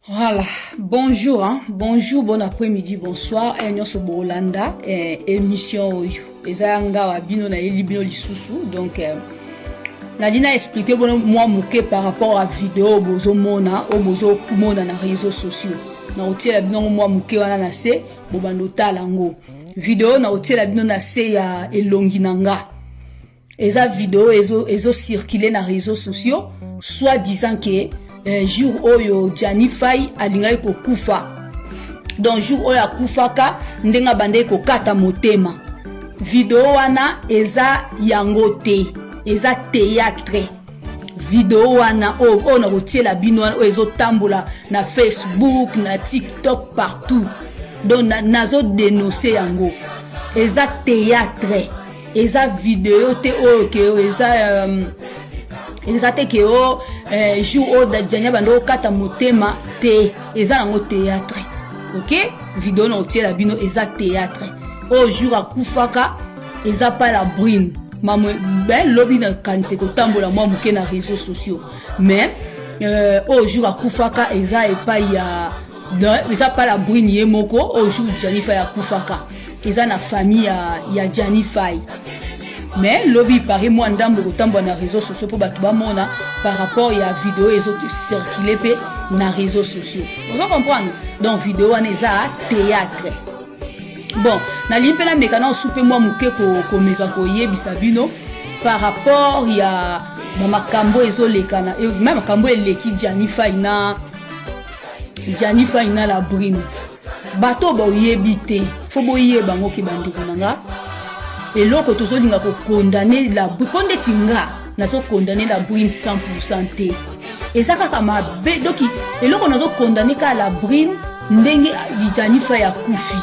Voilà, bonjour, bonjour, bon après-midi, bonsoir, et nous sommes au Hollanda, émission Ezanga Wabino na Elibino Lisusu, donc Nadina expliqué moi mouké par rapport à vidéo bozo mona ou bozo mona na réseaux sociaux. Na otie la bino moi mouké wana na se bobando talango. Vidéo na otie la bino na se ya elongi nanga. Eza vidéo ezo circuler na réseaux sociaux, soit disant que jour oyo Jani Fay alingai ko kufa. Donc jour oyo akufaka ndenga bande ko kata motema. Vidéo wana eza yango te. Eza théâtre. Vidéo wana on a retiré la bino wana ezo tambola na Facebook, na TikTok partout. Donc nazo dénoncer yango. Eza théâtre. Eza vidéo te o ke eza te ke o jour o da janya bando kata motema te eza nango théâtre. OK? Vidéo na otie la bino eza théâtre. O jour akufaka eza pas la brune. Maman ben lobby na kanise ko tambola moi muke na réseaux sociaux. Mais au jour akufaka eza epa ya eza pas la brune yemoko au jour Jani Fay akufaka. Eza na famille ya Jani Fay. Mais lobby paraît moi ndambo ko tambola na réseaux sociaux pour batu ba mona par rapport ya vidéo les autres circuler pe na réseaux sociaux. Vous comprenez? Donc vidéo wana eza théâtre. Bon, na limpela mekana soupe moi muke ko meka ko yebisa bino par rapport ya ba makambo ezolekana et même makambo eleki Jani Fay na la brune. Bato ba yebite, fo bo yeba ngoki bandiko nanga. Et loko tozolinga ko condamner la brune tinga, na so condamner la brune 100% te. Et ça kaka mabe donc eloko na zo condamner ka la brune ndenge di Jani Fay ya kufi.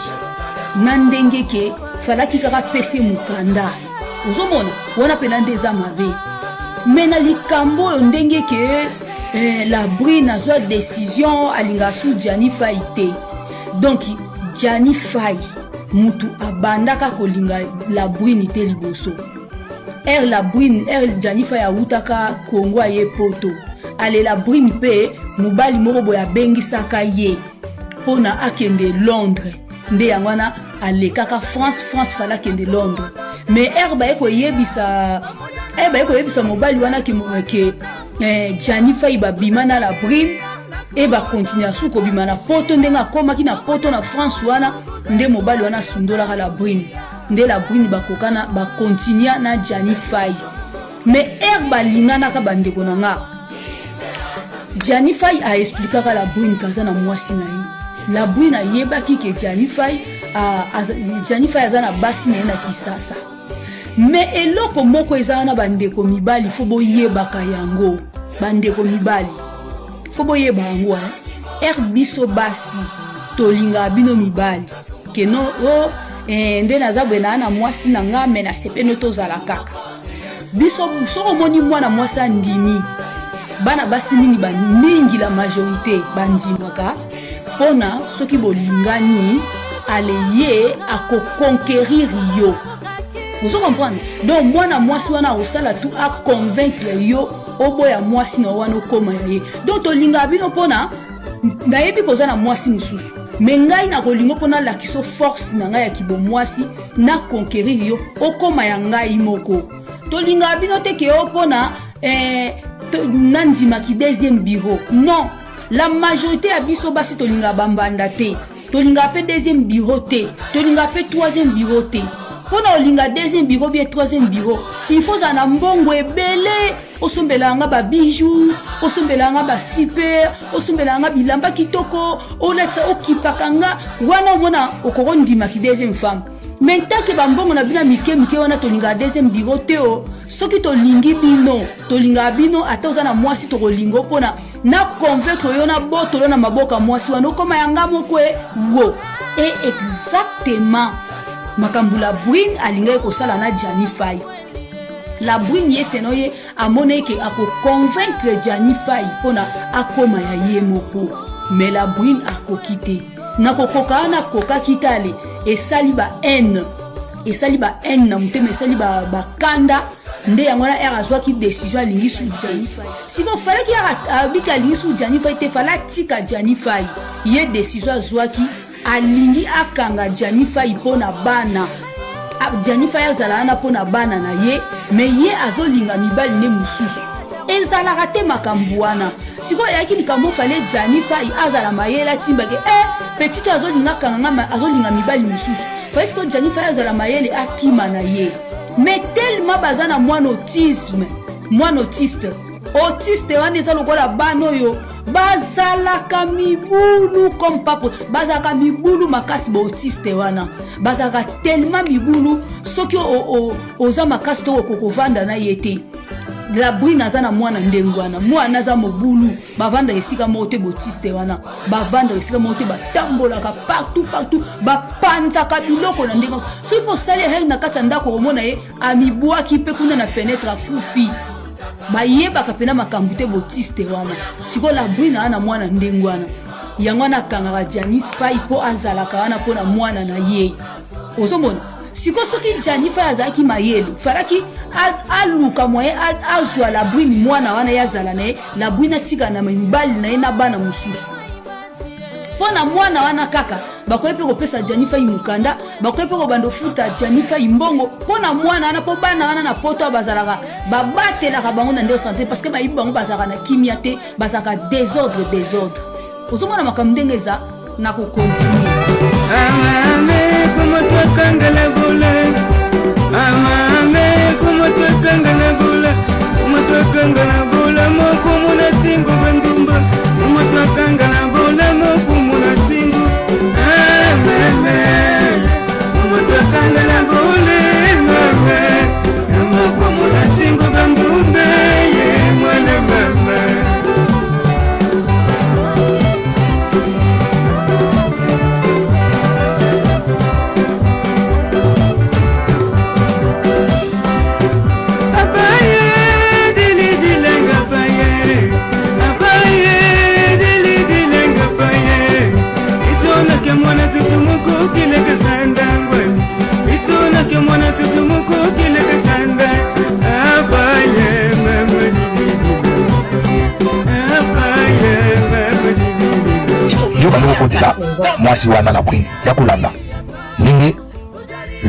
Nandenge ke falaki kaka pese mukanda uzomona wana penande za mabe mena likambo ndenge ke la brune azwa décision alinga su Jani Fay te. Donc Jani Fay mutu abandaka kolinga la brune te liboso la brune Jani Fay awutaka Kongo ye poto ale la brune pe mubali moko boya bengisaka ye pona akende Londres nde yangwana alekaka France fala kende Londres mais ba eko yebisa mobali wana ke Jani Fay ba bimana la brune ba continuer su ko bimana poto ndenga komaki na poto na France wana nde mobali wana sundola la brune nde la brune ba kokana ba continuer na Jani Fay mais ba lingana ka bandeko nanga Jani Fay a expliqué ka la brune kaza na mwasi na ye. La brune a yebaki ke Jani Fay azana basi na kisasa. Mais eloko moko ezana bandeko mibali fo boyebaka yango. Bandeko mibali fo boyeba yango biso basi tolinga bino mibali ke no nde nazabwe na mwasi na nga me na sepeno tozala kaka. Biso soko moni mwana mwasi andimi bana basi mini mingi la majorité bandimaka pona soki bolingani aleye ako conquérir yo. Vous comprenez? Donc mwana mwasi wana osala tout a convaincre yo oboya mwasi na wana koma ye. Donc tolinga bino pona na yebi kozana mwasi mususu. Mais ngai na kolingo pona la kiso force na ngai ya kibo mwasi na conquérir yo okoma ya ngai moko. Tolinga bino te ke opona nandima ki deuxième bureau. Non. La majorité a biso basi tolinga bambanda te. Tolinga pe deuxième bureau te. Tolinga pe troisième bureau te. Pona olinga deuxième bureau bien troisième bureau. Il faut zana mbongo ebele. Osombela nga ba bijoux, osombela nga ba super, osombela nga bilamba kitoko, oletsa okipaka nga wana mona okokondima ki deuxième femme. Maintenant que bambongo na bina mike wana tolinga deuxième bureau te o soki tolingi bino tolinga bino ata ozana mwasi to kolingo pona na convaincre yo na botolo na maboka mwasi wana okoma yanga moko wo et exactement makambula brune alinga ko sala na Jani Fay. La brune yesenoye amone ke ako convaincre Jani Fay pona akoma ya ye moko mais la brune akokite na kokoka na koka kitale et saliba haine na muteme saliba kanda nde yango na era azwaki décision alingi su Gianni Faye siko falaki abika alingi su Gianni Faye te fala tika Gianni Faye ye décision azwaki alingi akanga Gianni Faye mpona bana Gianni Faye azala na mpona bana na ye mais ye azolinga mibali ne mosusu ezalaka te makambo wana sikoyo yaki likambo fale Gianni Faye azala mayele timbake petit azolinga kanga azolinga mibali mosusu fale sikoyo Gianni Faye azala mayele akima na ye mais tellement bazana mwana autisme mwana autiste wana eza lokola bana oyo bazalaka mibulu comme papo bazalaka mibulu makasi ba autiste wana bazalaka tellement mibulu soki oza makasi to kokovanda na yete la bruit naza na mwana ndengwana mwana za mobulu bavanda esika mote botiste wana bavanda esika mote batambolaka partout bapanzaka biloko na ndengo so il faut saler her na kata ndako omona ye amibwaki pe kuna na fenêtre akufi bayebaka pena makambo te botiste wana siko la bruit na mwana ndengwana yango na kangaka Gianni Faye po azalaka wana pona mwana na ye ozomona siko soki Gianni Faye azalaki mayelu falaki aluka moye azwa la brune mwana wana yazala na ye la brune atika na mibali na ye na bana mosusu pona mwana wana kaka bakoye pe kopesa Gianni Faye mukanda bakoye pe kobando futa Gianni Faye mbongo pona mwana wana po bana wana na poto bazalaka babatelaka bango na ndeo santé parce que bayibi bango bazalaka na kimia te bazalaka désordre ozomona makambo ndenge eza na kokontinue como tu cangala bula amame como tu cangala bula mo como na cinco bandumba como tu cangala bula mo como na cinco amame como tu cangala bula mo como na cinco bandumba ye mwana mama mwasi wana la brune ya kolanda ndenge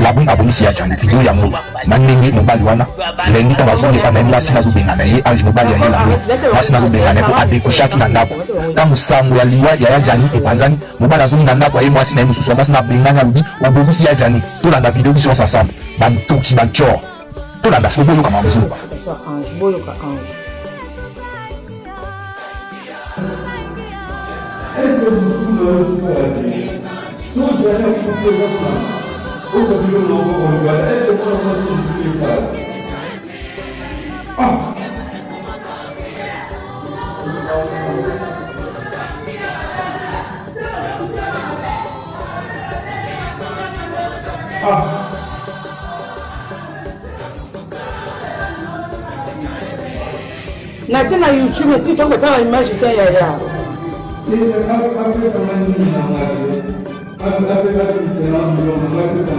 la brune abongisi ya Gianni video ya moya na ndenge mobali wana lengi ntango azongepa na ye mwasi nazobenga na ye ange mobali ya ye la brune mwasi nazobenga na ye po adekushaki na ndako ntango sango ya liwa ya Gianni epanzani mobali azongi na ndako ya ye mwasi na ye mosusu ya mwasi nabengani alobi obongisi ya Gianni tolanda video biso nyonso ensemble bantoki bacor tolanda siko boyoka makambo ezoloba Natina YouTube tu toka tana image ya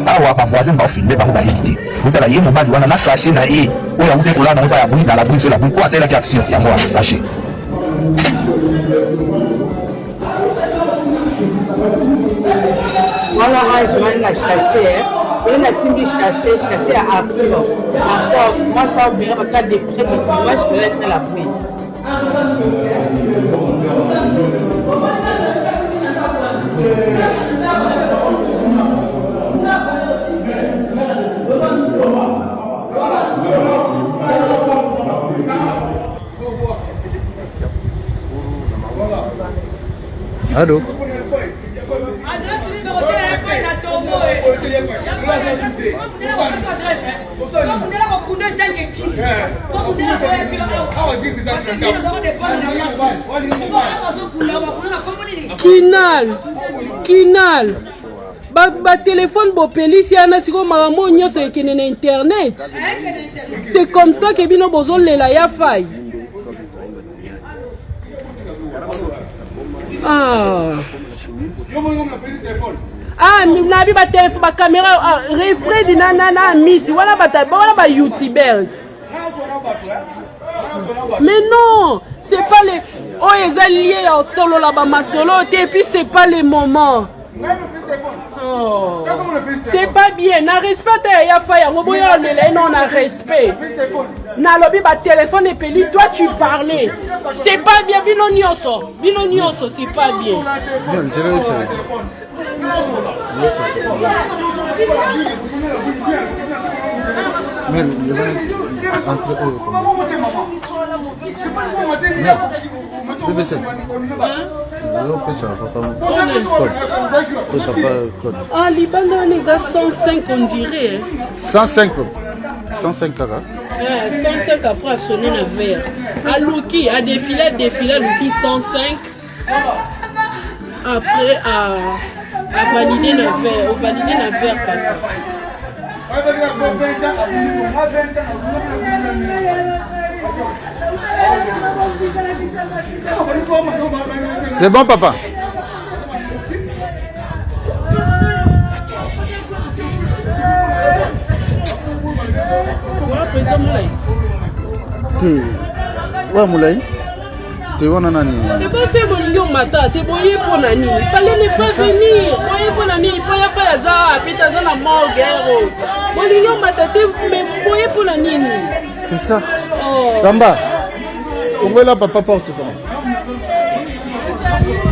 awa bavoisin bafilme bango bayebi te otala ye mobali wana na sache na ye oyo akuti kolanda ngo ya bwinda la bwinso la bwin oyo asalelaki action yango wana sache wala ajmani na chassé on a simbi chassé à action encore moi ça bien parce que des près de image je laisse la pluie Allô? Kinal ba téléphone bo police yana siko makambo nyonso ekene na internet. C'est comme ça que bino bozolela ya Faye. Nabi ba téléphone ba caméra refrain di na miss wala ba youtubers Mais non, c'est pas les... Oh, ils sont liés en solo là-bas, ma solo, et puis c'est pas les moments. Oh. C'est pas bien. Na respect ya faya. Non, na respect. Na lobby ba téléphone et peli. Toi tu parlais. C'est pas bien. Bino nyonso, c'est pas bien. Ah, Liban, on est à 105, on dirait. 105 kaka. 105 après à sonner le verre. À Luki, à défiler, Luki 105. Après à valider le verre. Au valider le verre, papa. C'est bon, papa. Ouais, Moulay. Tu vois, nani. C'est pas c'est bon, matin. Tu boyé pour nani. Il fallait ne pas venir. Boyé pour nani. Il faut y faire ça. Puis t'as la mort, guerre. Bolignon matin. Mais boyé pour nani. C'est ça. Samba. On est là, papa porte.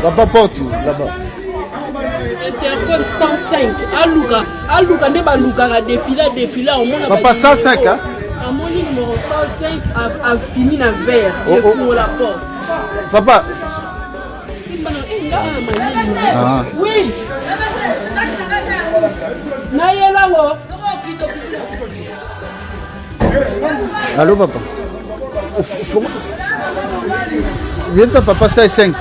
Papa porte là-bas. Interphone 105. Alouka, ne pas Louka a défilé. Papa 105, hein? À mon numéro 105 a fini la verre. Pour la porte. Papa. Ah. Oui. Nayela wo. Allô, papa. Viens ça, papa, ça est 5.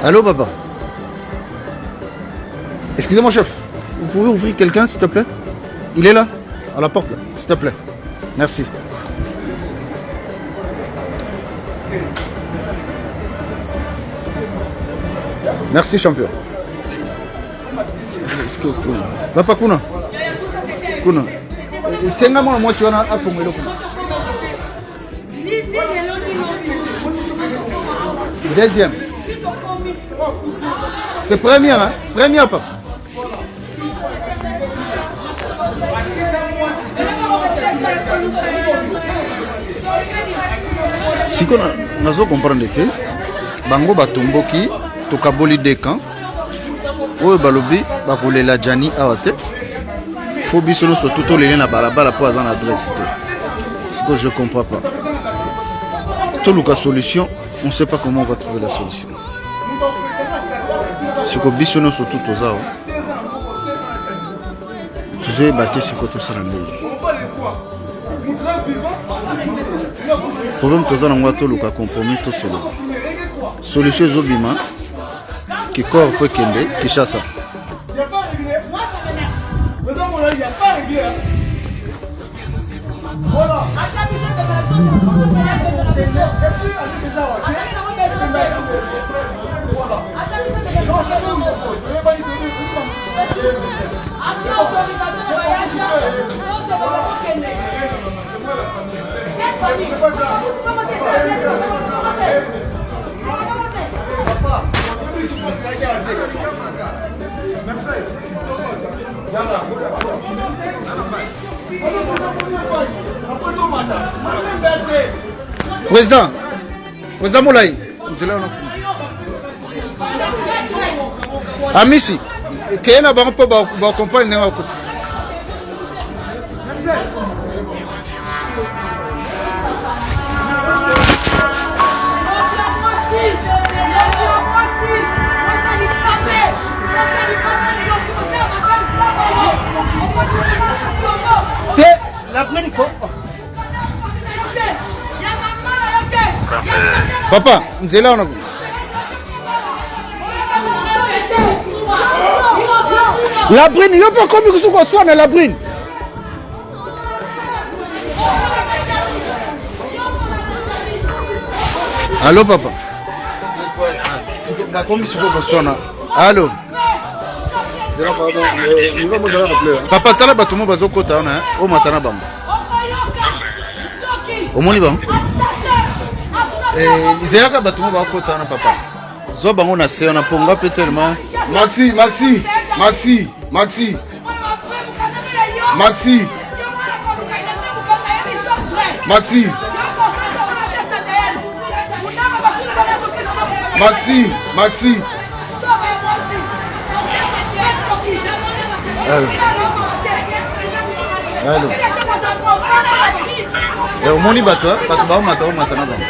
Allô, papa. Excusez-moi, chef. Vous pouvez ouvrir quelqu'un, s'il te plaît? Il est là, à la porte, là, s'il te plaît. Merci. Merci, champion. Papa Kuna. Kuna. Senga moi tu as afongé le Kuna. Deuxième. C'est première, hein? Première, papa. Si on a comprendre que bango batomboki tokaboli de camp oyo balobi bakolela Jani awate faut biso surtout to lele na balabala pour azan adresse te. Ce que je comprends pas. Tout le cas solution, on ne sait pas comment on va trouver la solution. Ce que biso surtout to zao. Tu veux battre ce côté ça la problème toza na ngwa toluka compromis to solo solution ezobima kikor fo ekende Kinshasa. Président Moulay, Amisi, qui na bango po ba compagnie na ko. Papa, nzela ona. La brune, yo pas comme que tu sois la brune. Allô papa. Ba comme si vous sonna. Allô. Papa tala batumo bazokota na o matana bango. Omoni bango. Zeraka batumo bakota na papa. Zo bango na se na ponga peut-être. Maxi. Allô. Omoni bato ba matana bango.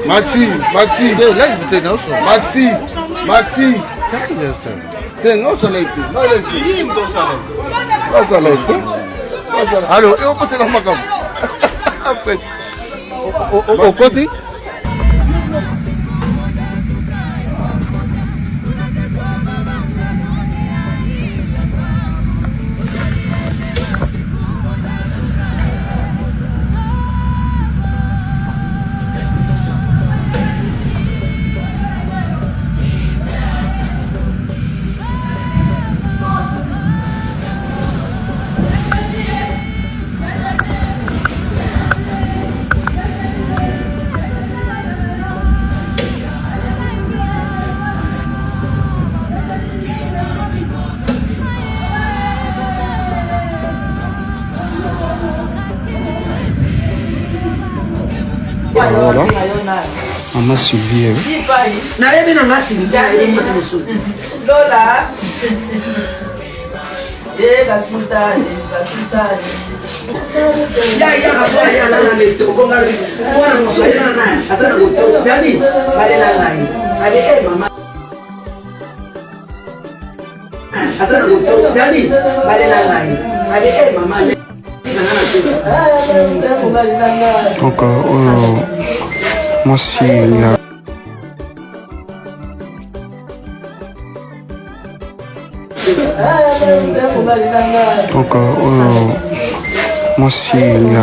Maxi. Là, il était dans son. Maxi. Qu'est-ce que c'est ça? C'est non ça n'est plus. Allô, et on passe dans ma cam. Après. Au côté. Voilà. Maman Sylvie. nayebi na nga Sylvia Lola kasultani ya kaswali ya nana leto konga mwana muswali na nani atana moto dani balela ngai ale mama atana moto dani balela ngai ale mama Donc, moi, si il a... Donc, moi, si il a...